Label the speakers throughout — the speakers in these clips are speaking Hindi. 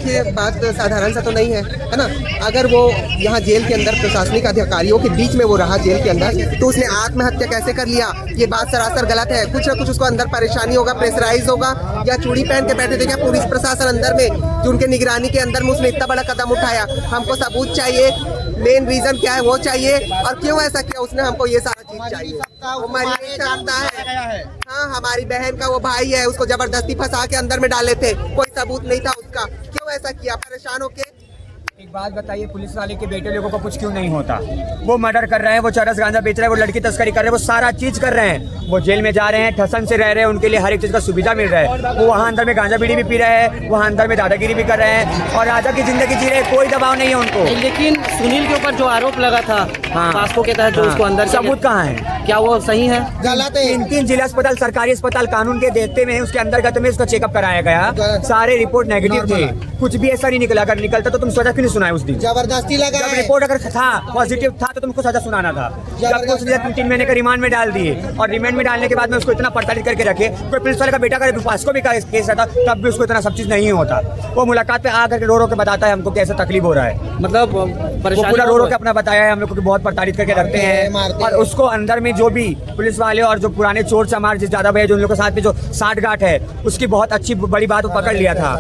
Speaker 1: देखिए बात साधारण सा तो नहीं है ना। अगर वो यहाँ जेल के अंदर प्रशासनिक अधिकारियों के बीच में वो रहा जेल के अंदर, तो उसने आत्महत्या कैसे कर लिया, ये बात सरासर गलत है। कुछ ना कुछ उसको अंदर परेशानी होगा, प्रेशराइज होगा, या चूड़ी पहन के बैठे थे क्या पुलिस प्रशासन अंदर में, जो उनके निगरानी के अंदर में उसने इतना बड़ा कदम उठाया। हमको सबूत चाहिए, मेन रीजन क्या है वो चाहिए, और क्यों ऐसा किया उसने, हमको ये सारा चीज चाहिए। वो मर नहीं सकता है। हाँ, हमारी बहन का वो भाई है, उसको जबरदस्ती फंसा के अंदर में डाले थे, कोई सबूत नहीं था उसका, क्यों ऐसा किया, परेशान होके।
Speaker 2: एक बात बताइए, पुलिस वाले के बेटे लोगों को कुछ क्यों नहीं होता? वो मर्डर कर रहे हैं, वो चरस गांजा बेच रहे हैं, वो लड़की तस्करी कर रहे हैं, वो सारा चीज कर रहे हैं। वो जेल में जा रहे हैं, ठसन से रह रहे हैं, उनके लिए हर एक चीज का सुविधा मिल रहा है। वो वहाँ अंदर में गांजा बीड़ी भी पी रहे हैं, वहाँ अंदर में दादागिरी भी कर रहे हैं, और राजा की जिंदगी जी रहे हैं, कोई दबाव नहीं है उनको।
Speaker 3: लेकिन सुनील के ऊपर जो आरोप लगा था,
Speaker 2: हाँ,
Speaker 3: पास्को के तहत जो उसको अंदर,
Speaker 2: सबूत कहाँ है?
Speaker 3: क्या वो सही है?
Speaker 1: गलत है।
Speaker 2: 3 जिला अस्पताल, सरकारी अस्पताल कानून के देखते में उसके अंतर्गत में उसका चेकअप कराया गया, सारे रिपोर्ट नेगेटिव थे, कुछ भी ऐसा नहीं निकला। अगर निकलता तो तुम सजा क्यों नहीं सुनाए उस दिन?
Speaker 1: जबरदस्ती लगा
Speaker 2: जब रिपोर्ट अगर था पॉजिटिव था तो तुमको सजा सुनाना था। जब कुछ 3 महीने का रिमांड में डाल दिए, और रिमांड में डालने के बाद में उसको इतना प्रताड़ित करके रखे। कोई पुलिस वाले का बेटा करे पास्को भी केस रहता तब भी उसको इतना सब चीज नहीं होता। वो मुलाकात पे आकर के रो के बताता है हमको कैसे तकलीफ हो रहा है,
Speaker 3: मतलब
Speaker 2: वो पूरा रो के अपना बताया है हम लोग को, बहुत प्रताड़ित करके रखते हैं। और उसको अंदर में जो भी पुलिस वाले और जो पुराने चोर चमार जिस ज्यादा भैया जो उन लोगों के साथ में जो साठगांठ है, उसकी बहुत अच्छी बड़ी बात पकड़ लिया था,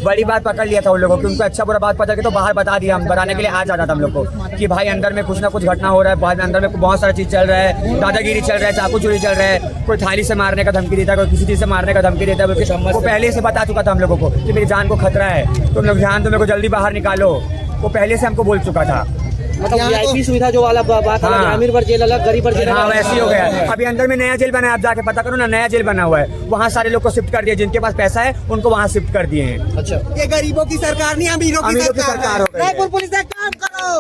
Speaker 2: बड़ी बात पकड़ लिया था उन लोगों की। उनको अच्छा बुरा बात पता कि तो बाहर बता दिया, हम बताने के लिए आ जाता था हम लोग को कि भाई अंदर में कुछ ना कुछ घटना हो रहा है, बाद में अंदर में बहुत सारा चीज चल रहा है, दादागिरी चल रहा है, चाकू चोरी चल रहा है, कोई थाली से मारने का धमकी देता है, कोई किसी चीज से मारने का धमकी देता है। वो पहले से बता चुका था हम लोगों को कि मेरी जान को खतरा है, तुम लोग ध्यान दो, मेरे को जल्दी बाहर निकालो। वो पहले से हमको बोल चुका था।
Speaker 3: मतलब VIP सुविधा जो वाला बात है, अमीर पर जेल अलग, गरीब पर जेल अलग।
Speaker 2: हाँ, वैसे ही हो गया। अभी अंदर में नया जेल बना है, आप जाके पता करो ना, नया जेल बना हुआ है, वहाँ सारे लोग को शिफ्ट कर दिया, जिनके पास पैसा है उनको वहाँ शिफ्ट कर दिए हैं।
Speaker 3: अच्छा,
Speaker 1: ये गरीबों की सरकार नहीं, अमीरों की सरकार
Speaker 2: हो गई है।
Speaker 1: रायपुर पुलिस से काम करो,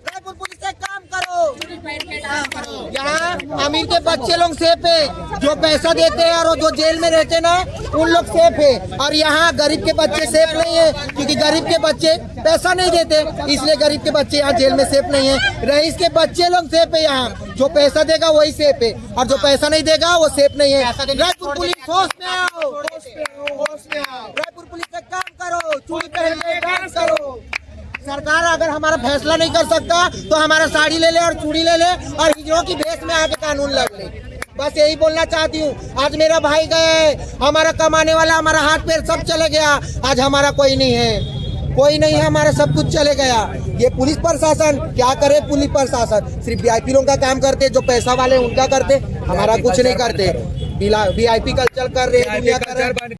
Speaker 1: रायपुर पुलिस से काम करो। यहाँ अमीर के बच्चे लोग सेफ है, जो पैसा देते हैं और जो जेल में रहते ना उन लोग सेफ है, और यहाँ गरीब के बच्चे सेफ नहीं है, क्योंकि गरीब के बच्चे पैसा नहीं देते, इसलिए गरीब के बच्चे यहाँ जेल में सेफ नहीं है। रईस के बच्चे लोग सेफ है, यहाँ जो पैसा देगा वही सेफ है, और जो पैसा नहीं देगा वो सेफ नहीं है। रायपुर पुलिस होश में आओ, रायपुर पुलिस से काम करो, चूड़ी पहन के काम करो। सरकार अगर हमारा फैसला नहीं कर सकता तो हमारा साड़ी ले ले और चूड़ी ले ले और हीरो की भेष में आके कानून लड़ ले। बस यही बोलना चाहती हूँ। आज मेरा भाई गए, हमारा कमाने वाला, हमारा हाथ पैर सब चले गया, आज हमारा कोई नहीं है, कोई नहीं है, हमारा सब कुछ चले गया। ये पुलिस प्रशासन क्या करे? पुलिस प्रशासन सिर्फ VIP लोगों का काम करते, जो पैसा वाले उनका करते, हमारा कुछ नहीं करते। VIP कल्चर कर रहे हैं, दुनिया कर रहे हैं।